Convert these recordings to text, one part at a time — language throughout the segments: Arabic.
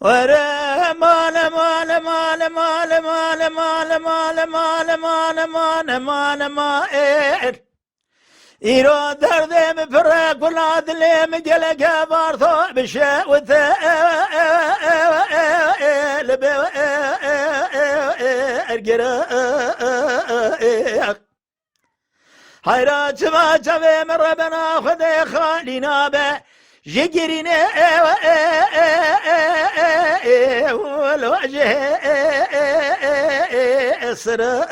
ورا مال مال مال مال مال مال مال مال مال مال مال مال إيرو دردم فرق ولاد اللي مجلق بارثو بشاوث القراء حيرات ما تبي من ربنا خذ خالينا به جيرنا والوجه اسراء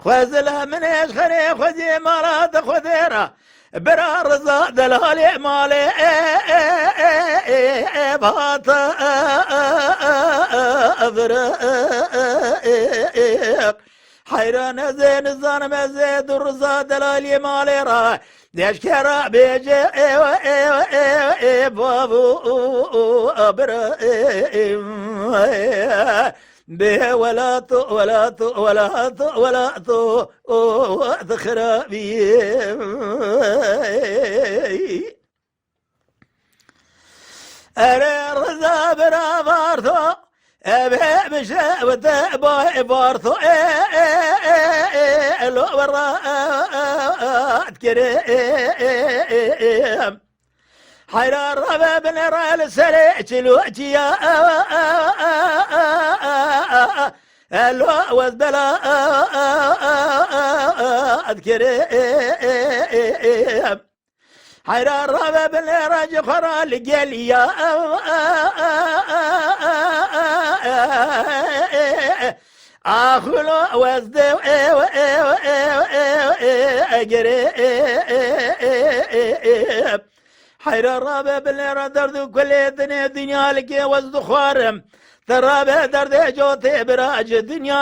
خذلها من ايش خلي خذي مراد خذيرة برا رضا دلالي مالي بات أبرا حيران زين الظلم زيد الرضا دلالي مالي را ليش كرا بيجي بابو أبرا به ولا تو ولا تو ولا تو ولا تو خرابي أرى رضا برا بارثو أبي بشاوت باي بارثو لو برا كريم حيران ربا بن رال سريع لوجيا لو وزبلا اذكريم حيران ربا بن راج خرا لقليا اخلو وزدو اجريم حيران رابع بالليرة درد كل دنيا لك وزد خارم ترابع درد جوتي براج دنيا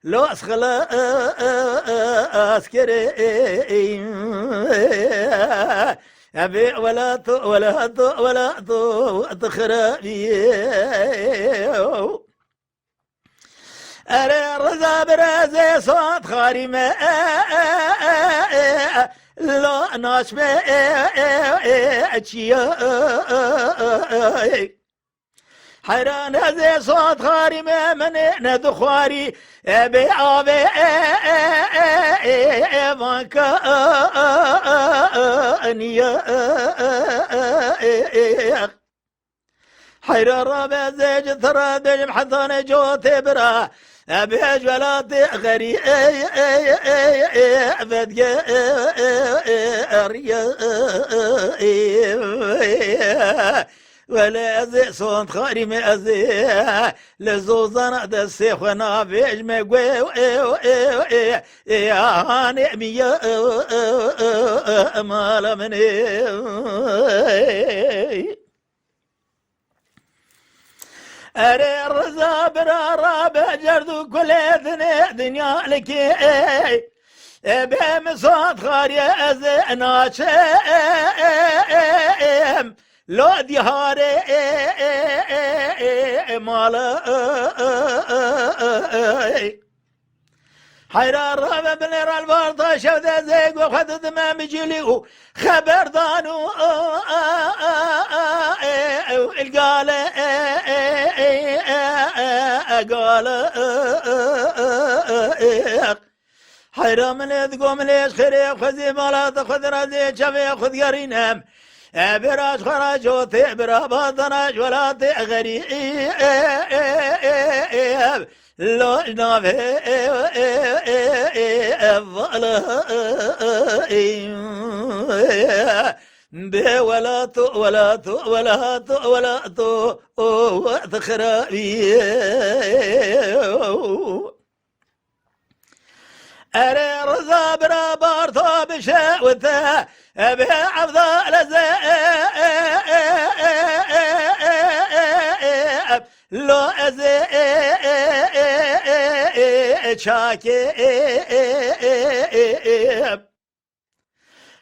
لو اسخلا اسكري ابي ولا تو ولا تو ولا تو تخربي اري رضا برازي صوت خارمه لا ناشمه اتشيا حيران هذا صوت خارمه من ندخواري ابي ابي مانكا انيا حيران رابع زيج ثرى دجم حضان جوتي برا أبيج ولاتي غري فدق أريا ولا أزي صوت خاري ما أزي لزوزنا دسي خنا بيج مقوي يا هاني ميا مالا مني أري الرزا برا رابع جردو كل دنيا لك بهم صوت خاري أزناشم لو ديهاري مالا حيران رابع بلير البارطة شوذا زيق وخذ دمام جليو خبر دانو القال قال حيران من تقوم ليش خريب خذي مالا تاخذ رازي شفي خذ قرينام براج خراج وثي برا باطناج ولا تغري لو نافي به ولا تو ولا تو ولا تو ولا تو تخرابي أري رضا برا بارثو بشاوته به عبد لو أزي شاكي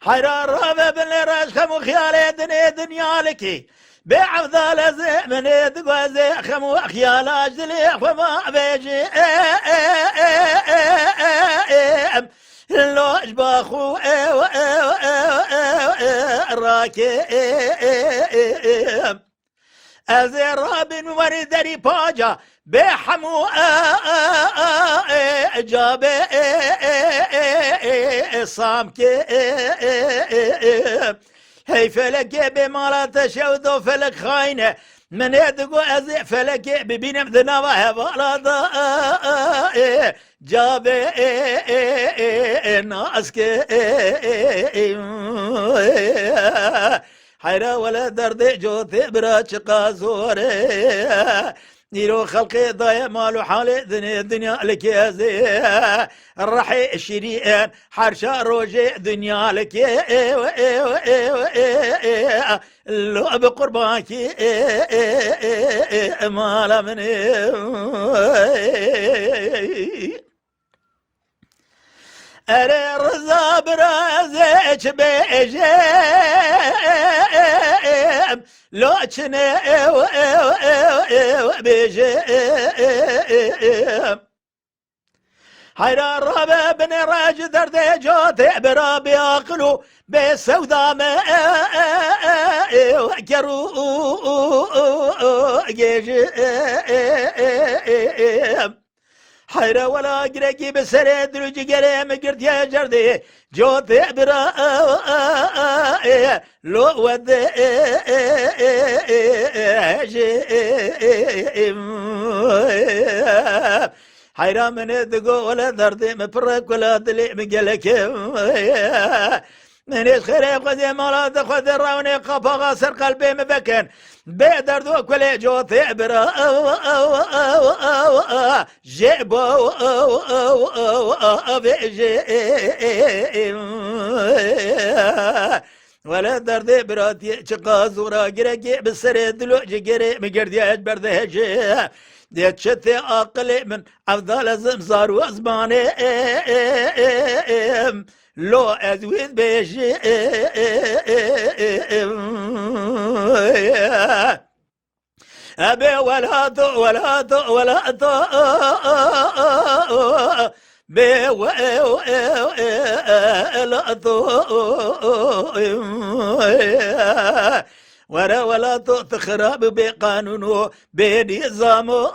حيران رابع بالراج خمو خيالي دنيا لكي بعبد الازي من يدقوزي خمو خيال اجدلي وما بيجي لو اجباخو راكم از رابن وردري باجا بحمو جاب صامك هي فلك بمالات شودو فلك خاينه من يدقو از فلك ببينم ذنبه بلادا جاب ناسك حيرا ولا درد جوت براش قازوري نيرو خلقي ضايع مالو حالي دنيا لك يا زي الرحي الشريان حرشا روجي دنيا لك لو بقربانك مالا من أري رضا برازيك بيجيم لو كني بيجيم حيرا ربا بن راج درد جوتي برابي أقلو بسودا ما كرو جيجيم حيرا ولا قرقي بسري دروجي قريم قرد يا جردي جوتي برا لو ود حيرا من دقو ولا دردي مبرك ولا دلي مقلك من خير قد مراد خذ الروني قفا غاسر قلبي مبكن بيدردو كل جوتي برا جيبو بيجي ولا دردي براتي شقاز ورا قرقي بالسريد لو جقري مقردي اجبر ذهجي ديت شتي اقلي من افضل زمزار وزماني لو ازويد بيجي ابي ولا تو بي ولا تو ولا تخرب بقانونه بنظامه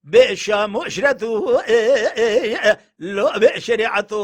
بشام عشرته لو بشريعته